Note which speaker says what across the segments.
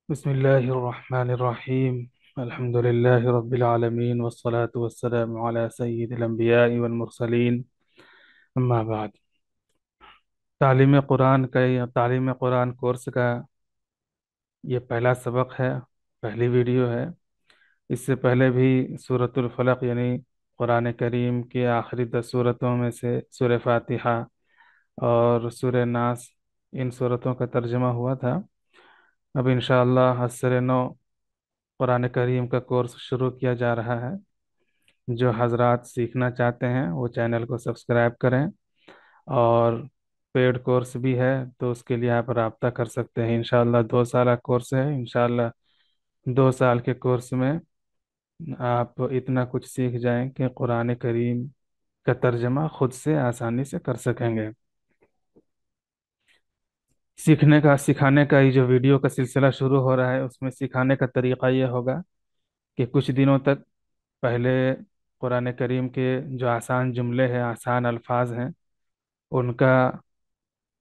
Speaker 1: بسم الله الرحمن الرحيم. الحمد لله رب العالمين والصلاة والسلام على سيد الأنبياء والمرسلين. أما بعد، تعلیم قرآن کورس کا یہ پہلا سبق ہے، پہلی ویڈیو ہے۔ اس سے پہلے بھی سورۃ الفلق یعنی قرآن کریم کی آخری 10 صورتوں میں سے سورہ فاتحہ اور سورہ ناس، ان صورتوں کا ترجمہ ہوا تھا۔ اب انشاءاللہ عصر نو قرآن کریم کا کورس شروع کیا جا رہا ہے۔ جو حضرات سیکھنا چاہتے ہیں وہ چینل کو سبسکرائب کریں، اور پیڈ کورس بھی ہے تو اس کے لیے آپ رابطہ کر سکتے ہیں۔ انشاءاللہ 2 سالہ کورس ہے۔ انشاءاللہ 2 سال کے کورس میں آپ اتنا کچھ سیکھ جائیں کہ قرآن کریم کا ترجمہ خود سے آسانی سے کر سکیں گے۔ سکھانے کا یہ جو ویڈیو کا سلسلہ شروع ہو رہا ہے، اس میں سکھانے کا طریقہ یہ ہوگا کہ کچھ دنوں تک پہلے قرآن کریم کے جو آسان جملے ہیں، آسان الفاظ ہیں، ان کا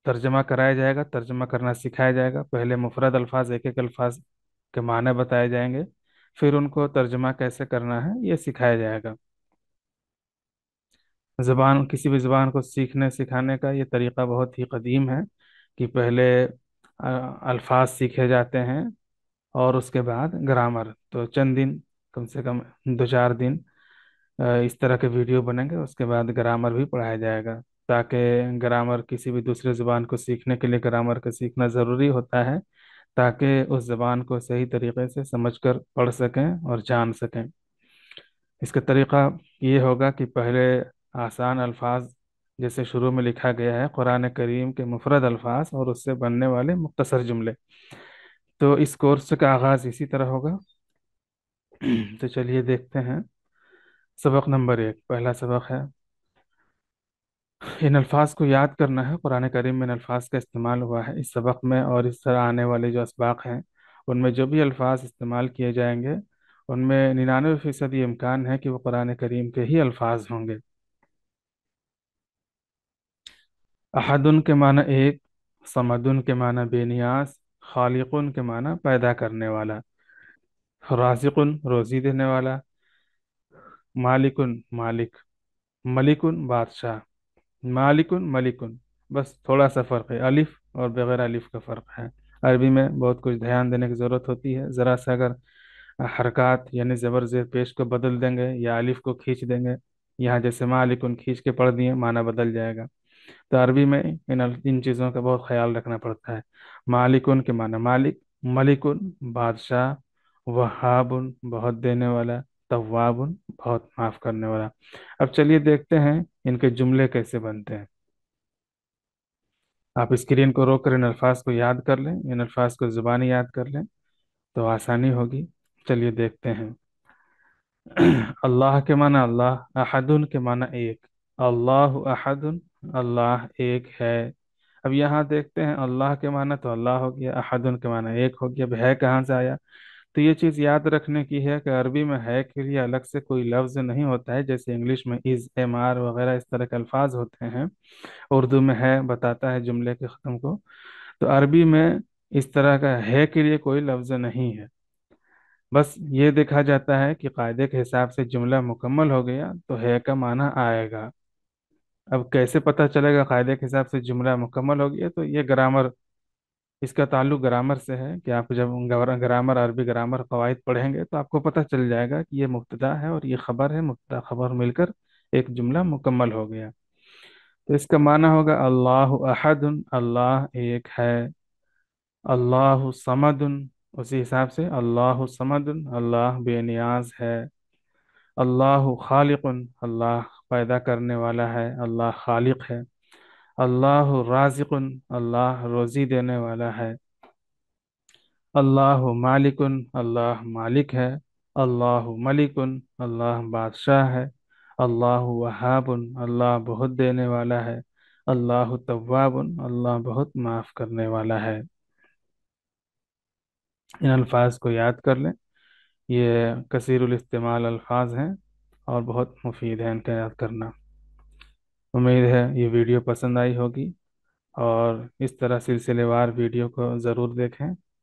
Speaker 1: ترجمہ کرایا جائے گا، ترجمہ کرنا سکھایا جائے گا۔ پہلے مفرد الفاظ، ایک ایک الفاظ کے معنی بتائے جائیں گے، پھر ان کو ترجمہ کیسے کرنا ہے یہ سکھایا جائے گا۔ کسی بھی زبان کو سیکھنے سکھانے کا یہ طریقہ بہت ہی قدیم ہے کہ پہلے الفاظ سیکھے جاتے ہیں اور اس کے بعد گرامر۔ تو چند دن، کم سے کم 2 4 دن اس طرح کے ویڈیو بنیں گے، اس کے بعد گرامر بھی پڑھایا جائے گا، تاکہ گرامر کسی بھی دوسرے زبان کو سیکھنے کے لیے گرامر کا سیکھنا ضروری ہوتا ہے، تاکہ اس زبان کو صحیح طریقے سے سمجھ کر پڑھ سکیں اور جان سکیں۔ اس کا طریقہ یہ ہوگا کہ پہلے آسان الفاظ، جیسے شروع میں لکھا گیا ہے قرآن کریم کے مفرد الفاظ اور اس سے بننے والے مختصر جملے، تو اس کورس کا آغاز اسی طرح ہوگا۔ تو چلیے دیکھتے ہیں۔ سبق نمبر 1، پہلا سبق ہے ان الفاظ کو یاد کرنا ہے۔ قرآن کریم میں ان الفاظ کا استعمال ہوا ہے اس سبق میں، اور اس طرح آنے والے جو اسباق ہیں ان میں جو بھی الفاظ استعمال کیے جائیں گے، ان میں 99% یہ امکان ہے کہ وہ قرآن کریم کے ہی الفاظ ہوں گے۔ احدن کے معنی ایک، صمدن کے معنی بے نیاز، خالقن کے معنی پیدا کرنے والا، رازقن روزی دینے والا، مالکن مالک، ملکن بادشاہ، مالکن ملکن۔ بس تھوڑا سا فرق ہے، الف اور بغیر الف کا فرق ہے۔ عربی میں بہت کچھ دھیان دینے کی ضرورت ہوتی ہے، ذرا سا اگر حرکات یعنی زبر زیر پیش کو بدل دیں گے یا الف کو کھینچ دیں گے، یہاں جیسے مالکن کھینچ کے پڑھ دیے، معنی بدل جائے گا۔ تو عربی میں ان چیزوں کا بہت خیال رکھنا پڑتا ہے۔ مالکن کے معنی مالک، ملکن بادشاہ، وہابن بہت دینے والا، توابن بہت معاف کرنے والا۔ اب چلیے دیکھتے ہیں ان کے جملے کیسے بنتے ہیں۔ آپ اسکرین کو روک کر ان الفاظ کو یاد کر لیں، ان الفاظ کو زبانی یاد کر لیں تو آسانی ہوگی۔ چلیے دیکھتے ہیں۔ اللہ کے معنی اللہ، احدن کے معنی ایک، اللہ احدن اللہ ایک ہے۔ اب یہاں دیکھتے ہیں اللہ کے معنی تو اللہ ہو گیا، احدن کے معنی ایک ہو گیا، اب ہے کہاں سے آیا؟ تو یہ چیز یاد رکھنے کی ہے کہ عربی میں ہے کے لیے الگ سے کوئی لفظ نہیں ہوتا ہے، جیسے انگلش میں از، ایم آر وغیرہ اس طرح کے الفاظ ہوتے ہیں۔ اردو میں ہے بتاتا ہے جملے کے ختم کو، تو عربی میں اس طرح کا ہے کے لیے کوئی لفظ نہیں ہے۔ بس یہ دیکھا جاتا ہے کہ قاعدے کے حساب سے جملہ مکمل ہو گیا تو ہے کا معنی آئے گا۔ اب کیسے پتہ چلے گا قاعدے کے حساب سے جملہ مکمل ہو گیا؟ تو یہ گرامر، اس کا تعلق گرامر سے ہے کہ آپ جب گرامر، عربی گرامر قواعد پڑھیں گے تو آپ کو پتہ چل جائے گا کہ یہ مبتدا ہے اور یہ خبر ہے، مبتدا خبر مل کر ایک جملہ مکمل ہو گیا۔ تو اس کا معنی ہوگا اللہ احد، اللہ ایک ہے، اللہ صمد، اسی حساب سے اللہ صمد اللہ بے نیاز ہے، اللہ خالق اللہ پیدا کرنے والا ہے، اللہ خالق ہے، اللہ رازق اللہ روزی دینے والا ہے، اللہ مالک اللہ مالک ہے، اللہ ملک اللہ بادشاہ ہے، اللہ وہاب اللہ بہت دینے والا ہے، اللہ تواب اللہ بہت معاف کرنے والا ہے۔ ان الفاظ کو یاد کر لیں، یہ کثیر الاستعمال الفاظ ہیں اور بہت مفید ہیں ان کا یاد کرنا۔ امید ہے یہ ویڈیو پسند آئی ہوگی، اور اس طرح سلسلے وار ویڈیو کو ضرور دیکھیں۔